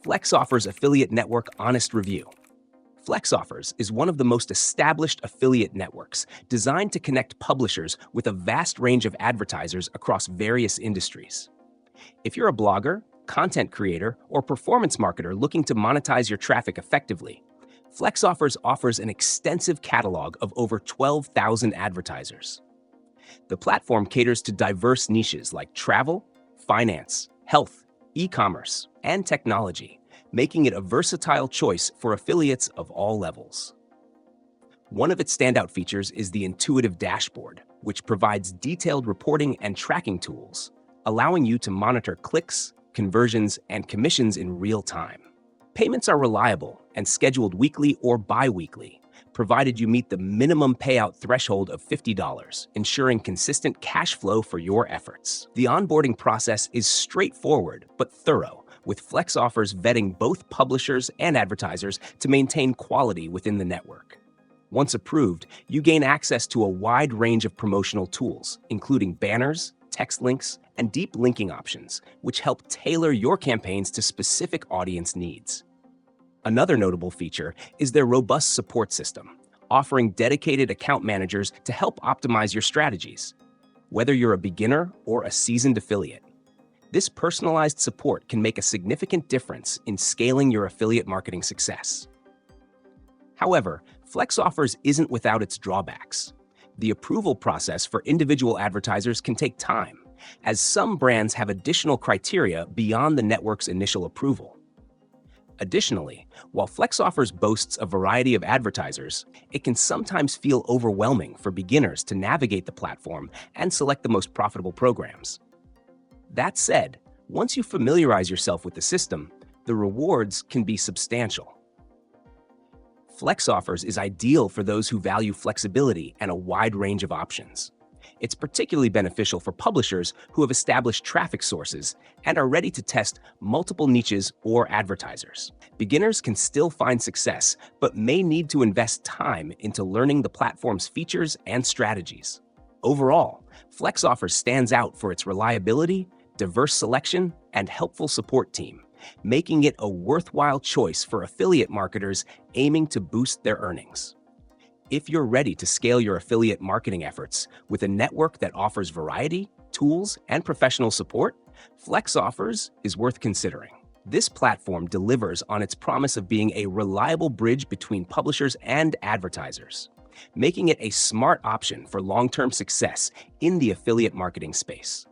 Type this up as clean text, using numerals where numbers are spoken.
FlexOffers Affiliate Network Honest Review. FlexOffers is one of the most established affiliate networks designed to connect publishers with a vast range of advertisers across various industries. If you're a blogger, content creator, or performance marketer looking to monetize your traffic effectively, FlexOffers offers an extensive catalog of over 12,000 advertisers. The platform caters to diverse niches like travel, finance, health, e-commerce, and technology, making it a versatile choice for affiliates of all levels. One of its standout features is the intuitive dashboard, which provides detailed reporting and tracking tools, allowing you to monitor clicks, conversions, and commissions in real time. Payments are reliable and scheduled weekly or bi-weekly, provided you meet the minimum payout threshold of $50, ensuring consistent cash flow for your efforts. The onboarding process is straightforward but thorough, with FlexOffers vetting both publishers and advertisers to maintain quality within the network. Once approved, you gain access to a wide range of promotional tools, including banners, text links, and deep linking options, which help tailor your campaigns to specific audience needs. Another notable feature is their robust support system, offering dedicated account managers to help optimize your strategies. Whether you're a beginner or a seasoned affiliate, this personalized support can make a significant difference in scaling your affiliate marketing success. However, FlexOffers isn't without its drawbacks. The approval process for individual advertisers can take time, as some brands have additional criteria beyond the network's initial approval. Additionally, while FlexOffers boasts a variety of advertisers, it can sometimes feel overwhelming for beginners to navigate the platform and select the most profitable programs. That said, once you familiarize yourself with the system, the rewards can be substantial. FlexOffers is ideal for those who value flexibility and a wide range of options. It's particularly beneficial for publishers who have established traffic sources and are ready to test multiple niches or advertisers. Beginners can still find success, but may need to invest time into learning the platform's features and strategies. Overall, FlexOffers stands out for its reliability, diverse selection, and helpful support team, making it a worthwhile choice for affiliate marketers aiming to boost their earnings. If you're ready to scale your affiliate marketing efforts with a network that offers variety, tools, and professional support, FlexOffers is worth considering. This platform delivers on its promise of being a reliable bridge between publishers and advertisers, making it a smart option for long-term success in the affiliate marketing space.